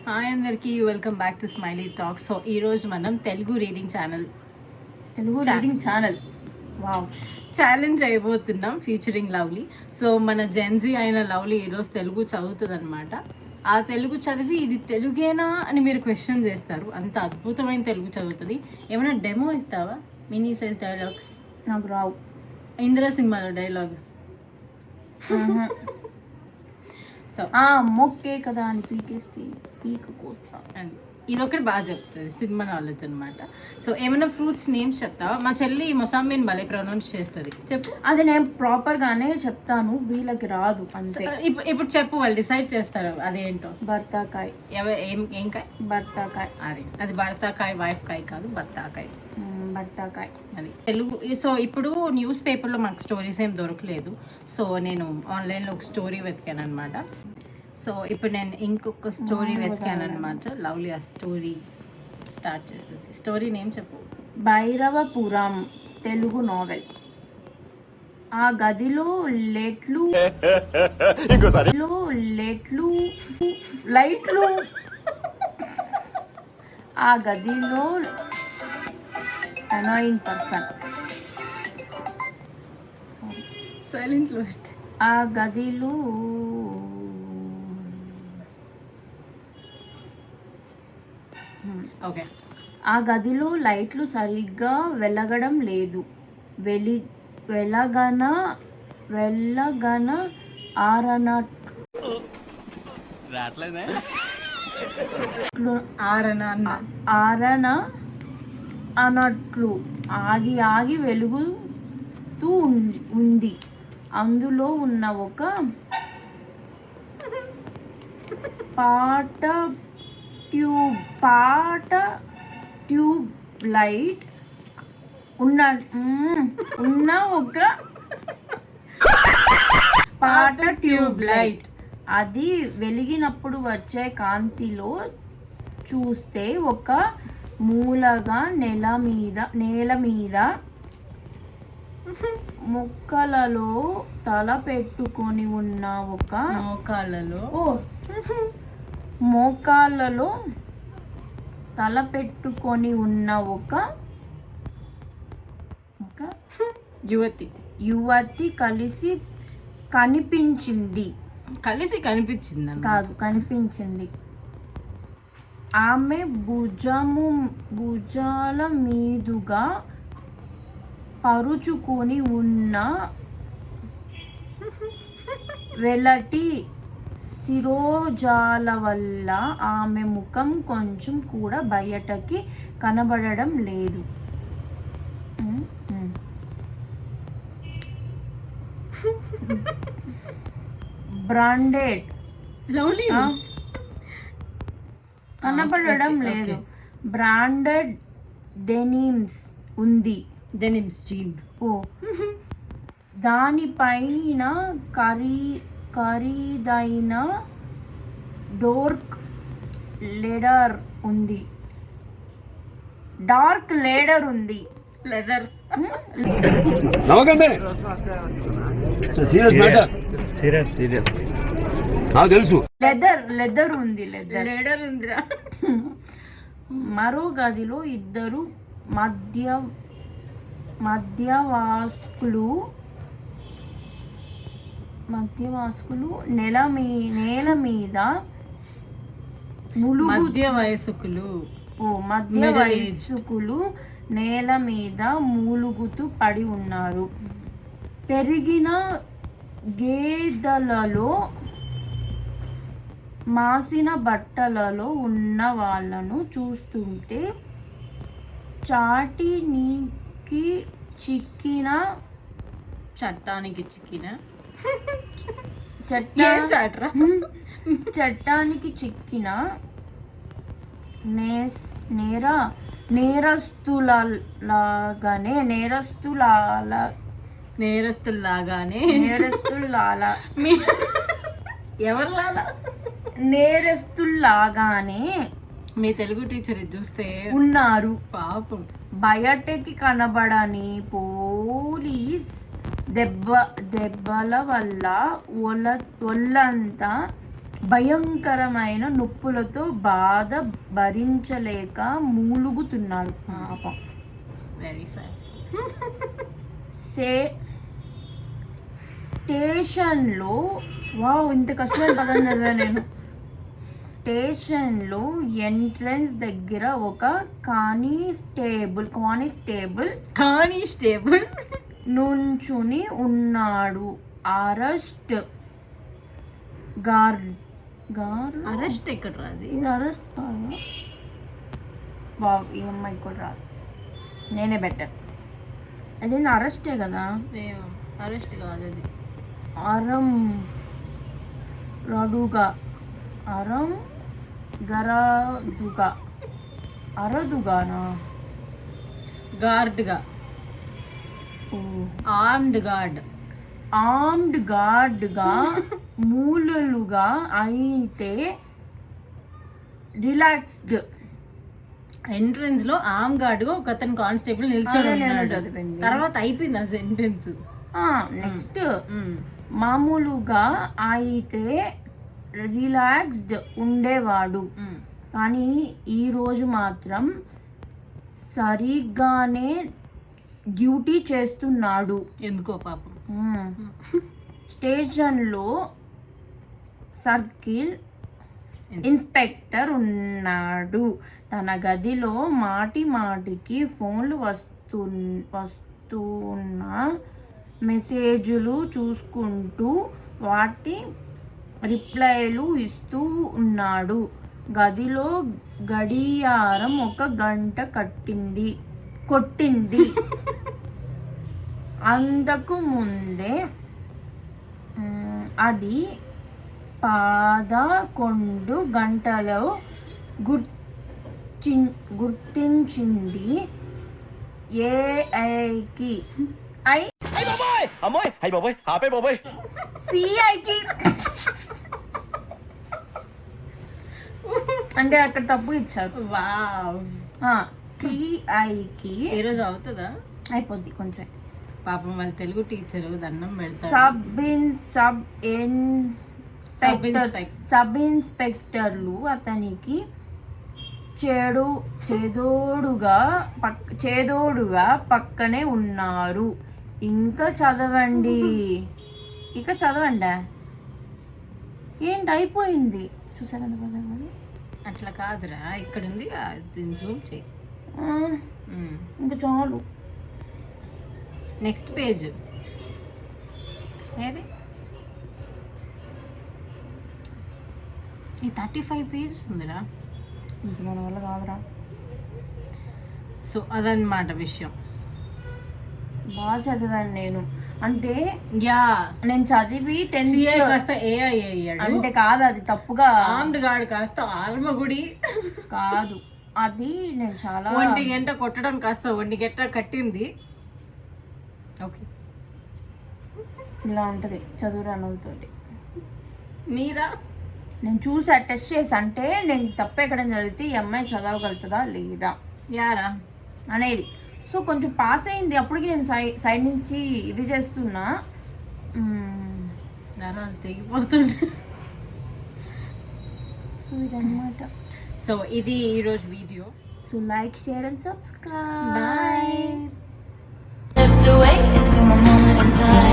Hi అందరికీ, welcome back to smiley talk. So ఈరోజు మనం Telugu reading channel wow challenge అయిపోతున్నాం ఫీచరింగ్ లవ్లీ. సో మన జెన్జీ అయిన లవ్లీ ఈరోజు తెలుగు చదువుతుంది అనమాట. ఆ తెలుగు చదివి ఇది తెలుగేనా అని మీరు క్వశ్చన్ చేస్తారు. అంత అద్భుతమైన తెలుగు చదువుతుంది. ఏమైనా డెమో ఇస్తావా? మినీ సైజ్ డైలాగ్స్ నాకు రావు. ఇందిరా సినిమాలో డైలాగ్ సో మొక్కే కదా అని పీకేస్తే పీక కోస్తా. ఇదొకటి బాగా చెప్తుంది, సినిమా నాలెడ్జ్ అనమాట. సో ఏమైనా ఫ్రూట్స్ నేమ్స్ చెప్తావా? మా చెల్లి మొసాంబిన్ భలే ప్రొనౌన్స్ చేస్తుంది, చెప్పు. అది నేను ప్రాపర్గానే చెప్తాను, వీళ్ళకి రాదు అంతే. ఇప్పుడు చెప్పు, వాళ్ళు డిసైడ్ చేస్తారు అదేంటో. బర్తాకాయ్. ఏం కాయ? బర్తాకాయ్. అది భర్తాకాయ, వైఫ్ కాయ కాదు, బర్తాకాయ. బర్తాకాయ్ అది తెలుగు. సో ఇప్పుడు న్యూస్ పేపర్లో మాకు స్టోరీస్ ఏం దొరకలేదు. సో నేను ఆన్లైన్లో ఒక స్టోరీ వెతికాను అనమాట. సో ఇప్పుడు నేను ఇంకొక స్టోరీ వెతికాను అనమాట. లవ్లీ ఆ స్టోరీ స్టార్ట్ చేస్తుంది. స్టోరీ నేమ్ చెప్పు. భైరవపురం తెలుగు నావెల్. ఆ గదిలో లైట్లు ఆ గదిలో annoying person. సైలెంట్లో ఆ గదిలో ఓకే. ఆ గదిలో లైట్లు సరిగ్గా వెలగడం లేదు. వెలగన ఆరన అన్నట్లు ఆగి వెలుగుతూ ఉంది. అందులో ఉన్న ఒక పాట ట్యూబ్ లైట్ ఉన్న ఒక పాట ట్యూబ్ లైట్ అది వెలిగినప్పుడు వచ్చే కాంతిలో చూస్తే ఒక మూలగా నేల మీద మొక్కలలో తల పెట్టుకొని ఉన్న ఒక మోకాళ్ళలో తల పెట్టుకొని ఉన్న ఒక యువతి కనిపించింది ఆమె భుజాల మీదుగా పరుచుకొని ఉన్న వెలటి శిరోజాల వల్ల ఆమె ముఖం కొంచెం కూడా బయటకి కనబడడం లేదు. బ్రాండెడ్ కనబడడం లేదు. బ్రాండెడ్ డెనిమ్స్ ఉంది. జీన్. దానిపైన ఖరీదైన డార్క్ లెదర్ ఉంది. లెదర్ ఉందిరా. మరో గదిలో ఇద్దరు మధ్యవయస్కులు నేల మీద నేల మీద మూలుగుతూ పడి ఉన్నారు. పెరిగిన గేదెలలో మాసిన బట్టలలో ఉన్న వాళ్ళను చూస్తుంటే చట్టానికి చిక్కిన నేరస్తుల్లాగానే మీ తెలుగు టీచర్ చూస్తే ఉన్నారు. పాపం. బయటకి కనబడని పోలీస్ దెబ్బల వల్ల ఒళ్ళంతా భయంకరమైన నొప్పులతో బాధ భరించలేక మూలుగుతున్నాడు పాపం. Very sad. స్టేషన్లో వావ్ ఇంత కష్టమైన పదం చదివా నేను. స్టేషన్లో ఎంట్రన్స్ దగ్గర ఒక కానిస్టేబుల్ నుంచుని ఉన్నాడు. అరెస్ట్ ఎక్కడ రాదు? ఇది అరెస్ట్ కాదు. బాబు ఈ అమ్మాయి కూడా రాదు, నేనే బెటర్. అదేంటి అరెస్టే కదా? అరెస్ట్ కాదు అది. అరదుగానా? గార్డ్గా. ఆర్మ్డ్ గార్డ్గా మూలలుగా అయితే రిలాక్స్డ్. ఎంట్రన్స్ లో ఆర్మ్ గార్డ్ ఒక అతను కానిస్టేబుల్ నిల్చొని ఉన్నాడు. తర్వాత అయిపోయింది ఆ సెంటెన్స్. నెక్స్ట్ మామూలుగా అయితే రిలాక్స్డ్ ఉండేవాడు, కానీ ఈరోజు మాత్రం సరిగ్గానే డ్యూటీ చేస్తున్నాడు. ఎందుకో పాపం. స్టేషన్లో సర్కిల్ ఇన్స్పెక్టర్ ఉన్నాడు. తన గదిలో మాటికి ఫోన్లు వస్తున్న మెసేజ్లు చూసుకుంటూ వాటి రిప్లైలు ఇస్తూ ఉన్నాడు. గదిలో గడియారం 1 గంట కొట్టింది. అంతకు ముందే అది 11 గంటలో గుర్తించింది ఏఐకి. సిఐకి అంటే అక్కడ తప్పు ఇచ్చారు. సిఐకి ఈరోజు అవుతుందా? అయిపోద్ది కొంచెం. పాపం వాళ్ళ తెలుగు టీచరు దండం పెడతారు. సబ్ ఇన్స్పెక్టర్లు అతనికి చేదోడుగా పక్కనే ఉన్నారు. ఇంకా చదవండి. ఏంటి అయిపోయింది చూసారా? అట్లా కాదురా, ఇక్కడ ఉంది జూమ్ చేయి. ఇంకా చాలు. నెక్స్ట్ పేజ్ ఏది? ఈ 35 పేజెస్ ఉందిరా. ఇంక మన వల్ల కాదురా. సో అదనమాట విషయం. బాగా చదివాను నేను. అంటే నేను చదివి 10th కాస్త ఏఐ అయ్యాడు అంటే కాదు, అది తప్పుగా. ఆర్మ్డ్ గార్డ్ కాస్త ఆర్మగుడి కాదు, అది నేను చాలా 1 గంట కొట్టడం కాస్త 1 గంట కట్టింది. ఓకే, ఇలా ఉంటుంది చదువు రానులతోటి. మీరా? నేను చూసా, టెస్ట్ చేసి. అంటే నేను తప్ప ఎక్కడ చదివితే ఈ అమ్మాయి చదవగలుగుతుందా లేదా యారా అనేది. సో కొంచెం పాస్ అయింది. అప్పటికి నేను సైడ్ నుంచి ఇది చేస్తున్నా, నరాలు తెగిపోతుండే. సో ఇదన్నమాట. సో ఇది ఈరోజు video. So like, share and subscribe. Bye. Slipped away into my moment in time.